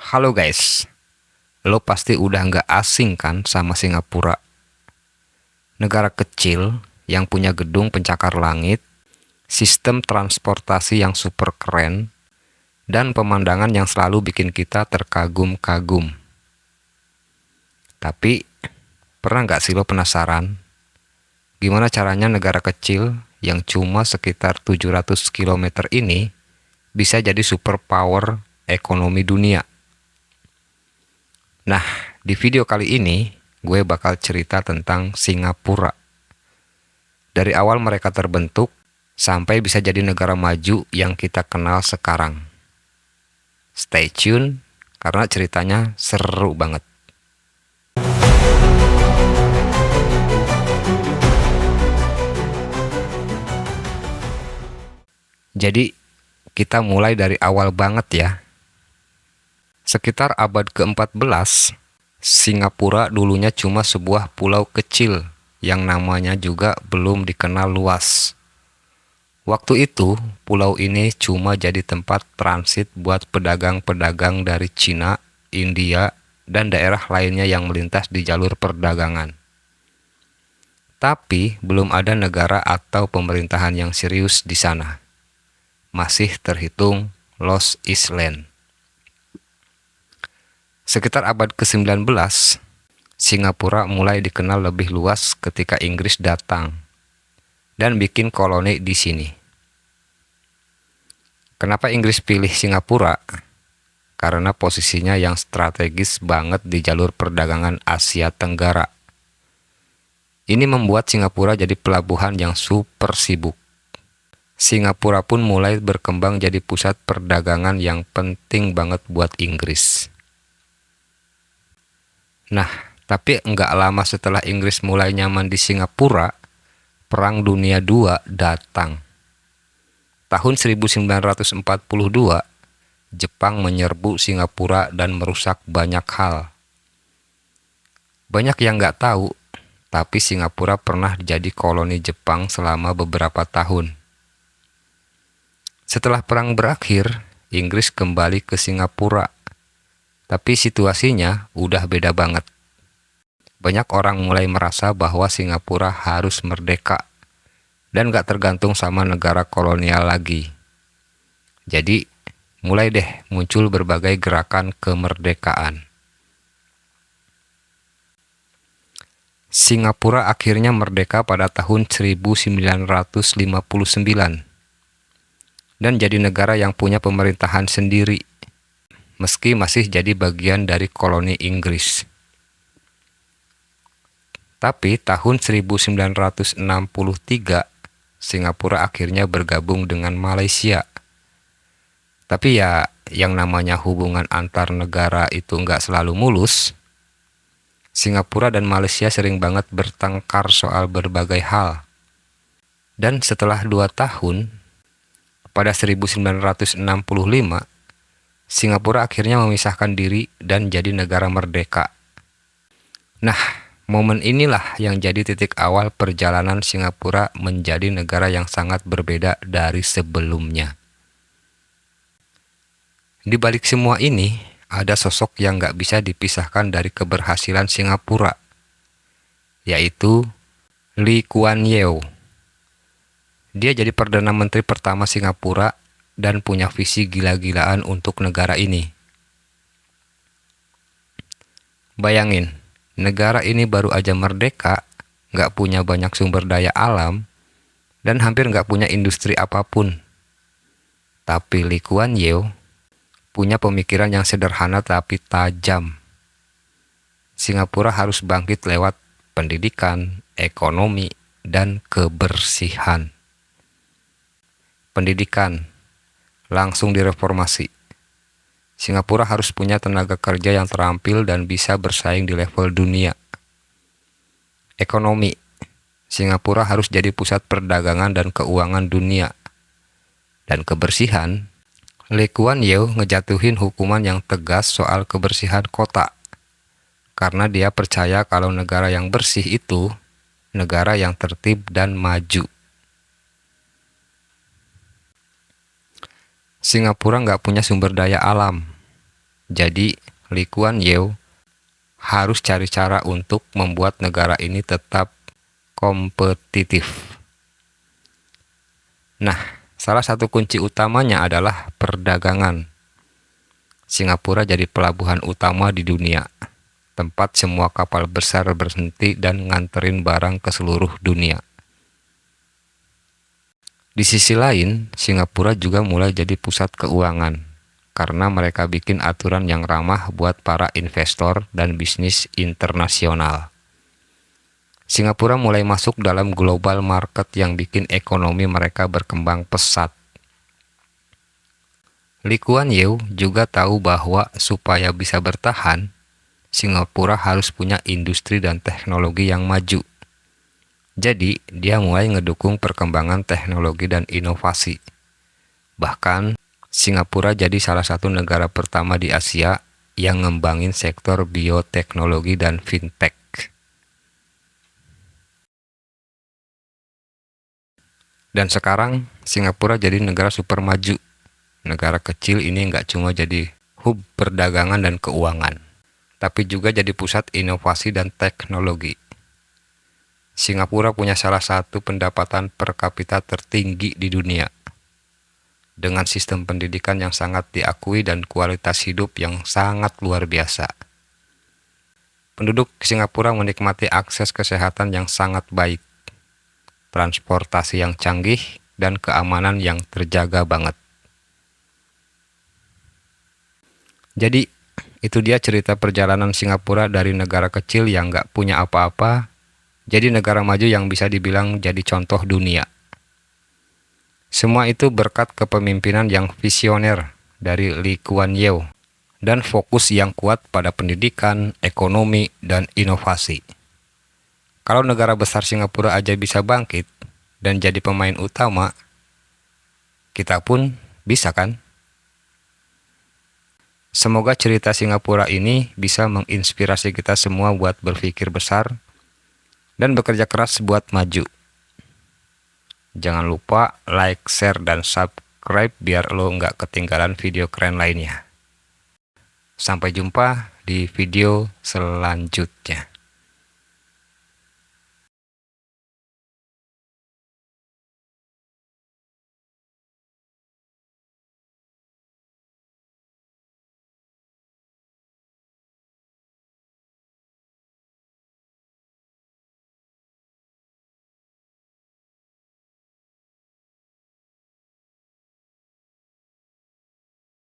Halo guys, lo pasti udah nggak asing kan sama Singapura? Negara kecil yang punya gedung pencakar langit, sistem transportasi yang super keren, dan pemandangan yang selalu bikin kita terkagum-kagum. Tapi, pernah nggak sih lo penasaran? Gimana caranya negara kecil yang cuma sekitar 700 km ini bisa jadi superpower ekonomi dunia? Nah, di video kali ini gue bakal cerita tentang Singapura. Dari awal mereka terbentuk sampai bisa jadi negara maju yang kita kenal sekarang. Stay tune karena ceritanya seru banget. Jadi, kita mulai dari awal banget ya. Sekitar abad ke-14, Singapura dulunya cuma sebuah pulau kecil yang namanya juga belum dikenal luas. Waktu itu, pulau ini cuma jadi tempat transit buat pedagang-pedagang dari Cina, India, dan daerah lainnya yang melintas di jalur perdagangan. Tapi, belum ada negara atau pemerintahan yang serius di sana. Masih terhitung Lost Island. Sekitar abad ke-19, Singapura mulai dikenal lebih luas ketika Inggris datang dan bikin koloni di sini. Kenapa Inggris pilih Singapura? Karena posisinya yang strategis banget di jalur perdagangan Asia Tenggara. Ini membuat Singapura jadi pelabuhan yang super sibuk. Singapura pun mulai berkembang jadi pusat perdagangan yang penting banget buat Inggris. Nah, tapi nggak lama setelah Inggris mulai nyaman di Singapura, Perang Dunia II datang. Tahun 1942, Jepang menyerbu Singapura dan merusak banyak hal. Banyak yang nggak tahu, tapi Singapura pernah jadi koloni Jepang selama beberapa tahun. Setelah perang berakhir, Inggris kembali ke Singapura. Tapi situasinya udah beda banget. Banyak orang mulai merasa bahwa Singapura harus merdeka dan gak tergantung sama negara kolonial lagi. Jadi, mulai deh muncul berbagai gerakan kemerdekaan. Singapura akhirnya merdeka pada tahun 1959 dan jadi negara yang punya pemerintahan sendiri, meski masih jadi bagian dari koloni Inggris. Tapi tahun 1963, Singapura akhirnya bergabung dengan Malaysia. Tapi ya, yang namanya hubungan antar negara itu nggak selalu mulus. Singapura dan Malaysia sering banget bertengkar soal berbagai hal. Dan setelah 2 tahun, pada 1965, Singapura akhirnya memisahkan diri dan jadi negara merdeka. Nah, momen inilah yang jadi titik awal perjalanan Singapura menjadi negara yang sangat berbeda dari sebelumnya. Di balik semua ini, ada sosok yang nggak bisa dipisahkan dari keberhasilan Singapura, yaitu Lee Kuan Yew. Dia jadi Perdana Menteri pertama Singapura dan punya visi gila-gilaan untuk negara ini. Bayangin, negara ini baru aja merdeka, nggak punya banyak sumber daya alam, dan hampir nggak punya industri apapun. Tapi Lee Kuan Yew punya pemikiran yang sederhana tapi tajam. Singapura harus bangkit lewat pendidikan, ekonomi, dan kebersihan. Pendidikan langsung direformasi. Singapura harus punya tenaga kerja yang terampil dan bisa bersaing di level dunia. Ekonomi, Singapura harus jadi pusat perdagangan dan keuangan dunia. Dan kebersihan, Lee Kuan Yew ngejatuhin hukuman yang tegas soal kebersihan kota. Karena dia percaya kalau negara yang bersih itu negara yang tertib dan maju. Singapura nggak punya sumber daya alam. Jadi, Lee Kuan Yew harus cari cara untuk membuat negara ini tetap kompetitif. Nah, salah satu kunci utamanya adalah perdagangan. Singapura jadi pelabuhan utama di dunia, tempat semua kapal besar berhenti dan nganterin barang ke seluruh dunia. Di sisi lain, Singapura juga mulai jadi pusat keuangan, karena mereka bikin aturan yang ramah buat para investor dan bisnis internasional. Singapura mulai masuk dalam global market yang bikin ekonomi mereka berkembang pesat. Lee Kuan Yew juga tahu bahwa supaya bisa bertahan, Singapura harus punya industri dan teknologi yang maju. Jadi, dia mulai ngedukung perkembangan teknologi dan inovasi. Bahkan, Singapura jadi salah satu negara pertama di Asia yang ngembangin sektor bioteknologi dan fintech. Dan sekarang, Singapura jadi negara super maju. Negara kecil ini nggak cuma jadi hub perdagangan dan keuangan, tapi juga jadi pusat inovasi dan teknologi. Singapura punya salah satu pendapatan per kapita tertinggi di dunia, dengan sistem pendidikan yang sangat diakui dan kualitas hidup yang sangat luar biasa. Penduduk Singapura menikmati akses kesehatan yang sangat baik, transportasi yang canggih, dan keamanan yang terjaga banget. Jadi, itu dia cerita perjalanan Singapura dari negara kecil yang nggak punya apa-apa, jadi negara maju yang bisa dibilang jadi contoh dunia. Semua itu berkat kepemimpinan yang visioner dari Lee Kuan Yew, dan fokus yang kuat pada pendidikan, ekonomi, dan inovasi. Kalau negara besar Singapura aja bisa bangkit dan jadi pemain utama, kita pun bisa kan? Semoga cerita Singapura ini bisa menginspirasi kita semua buat berpikir besar dan bekerja keras buat maju. Jangan lupa like, share, dan subscribe biar lo nggak ketinggalan video keren lainnya. Sampai jumpa di video selanjutnya.